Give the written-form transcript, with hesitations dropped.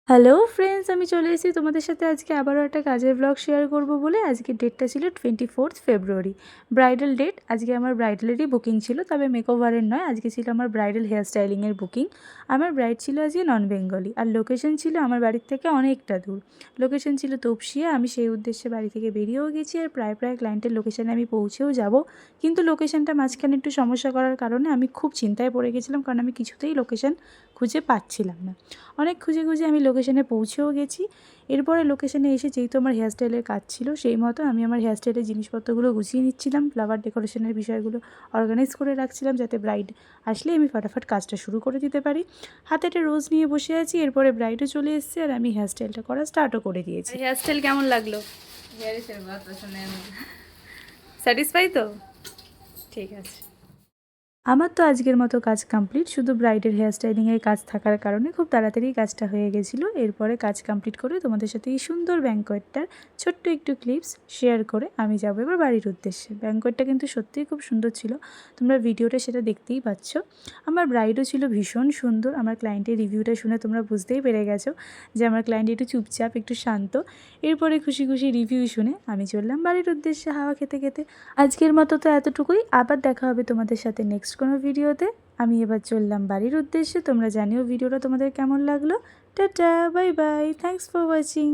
Hello friends, আমি চলে এসেছি তোমাদের সাথে আজকে আবারও একটা কাজের ব্লগ শেয়ার করব বলে। আজকে ডেটটা ছিল 24 ফেব্রুয়ারি, ব্রাইডাল ডেট। আজকে আমার ব্রাইডালেরই বুকিং ছিল, তবে মেকওভারের নয়। আজকে ছিল আমার ব্রাইডাল হেয়ার স্টাইলিংয়ের বুকিং। আমার ব্রাইড ছিল আজকে নন বেঙ্গলি, আর লোকেশন ছিল আমার বাড়ির থেকে অনেকটা দূর। লোকেশন ছিল তপসিয়া। আমি সেই উদ্দেশ্যে বাড়ি থেকে বেরিয়েও গেছি, আর প্রায় ক্লায়েন্টের লোকেশানে আমি পৌঁছেও যাব। কিন্তু লোকেশানটা মাঝখানে একটু সমস্যা করার কারণে আমি খুব চিন্তায় পড়ে গেছিলাম, কারণ আমি কিছুতেই লোকেশান খুঁজে পাচ্ছিলাম না। অনেক খুঁজে আমি লোকেশানে পৌঁছেও গেছি। এরপরে লোকেশানে এসে যেহেতু আমার হেয়ার স্টাইলের কাজ ছিল, সেই মতো আমি আমার হেয়ার স্টাইলের জিনিসপত্রগুলো গুছিয়ে নিচ্ছিলাম। ফ্লাওয়ার ডেকোরেশনের বিষয়গুলো অর্গানাইজ করে রাখছিলাম, যাতে ব্রাইড আসলে আমি ফটাফট কাজটা শুরু করে দিতে পারি। হাতে একটা রোজ নিয়ে বসে আছি। এরপরে ব্রাইডও চলে এসেছে, আর আমি হেয়ার স্টাইলটা করা স্টার্টও করে দিয়েছি। হেয়ার স্টাইল কেমন লাগলো? স্যাটিসফাই তো? ঠিক আছে। আমার তো আজকের মতো কাজ কমপ্লিট। শুধু ব্রাইডের হেয়ার স্টাইলিংয়ের কাজ থাকার কারণে খুব তাড়াতাড়ি কাজটা হয়ে গেছিলো। এরপরে কাজ কমপ্লিট করে তোমাদের সাথে এই সুন্দর ব্যাঙ্কোয়েটটার ছোট্ট একটু ক্লিপস শেয়ার করে আমি যাবো এবার বাড়ির উদ্দেশ্যে। ব্যাঙ্কোয়েটটা কিন্তু সত্যিই খুব সুন্দর ছিল, তোমরা ভিডিওটা সেটা দেখতেই পাচ্ছ। আমার ব্রাইডও ছিল ভীষণ সুন্দর। আমার ক্লায়েন্টের রিভিউটা শুনে তোমরা বুঝতেই পেরে গেছো যে আমার ক্লায়েন্ট একটু চুপচাপ, একটু শান্ত। এরপরে খুশি রিভিউ শুনে আমি চললাম বাড়ির উদ্দেশ্যে হাওয়া খেতে খেতে। আজকের মতো তো এতটুকুই। আবার দেখা হবে তোমাদের সাথে নেক্সট কোনো ভিডিওতে। আমি এবার চললাম বাড়ির উদ্দেশ্যে। তোমরা জানিও ভিডিওটা তোমাদের কেমন লাগলো। Tata, bye bye, thanks for watching.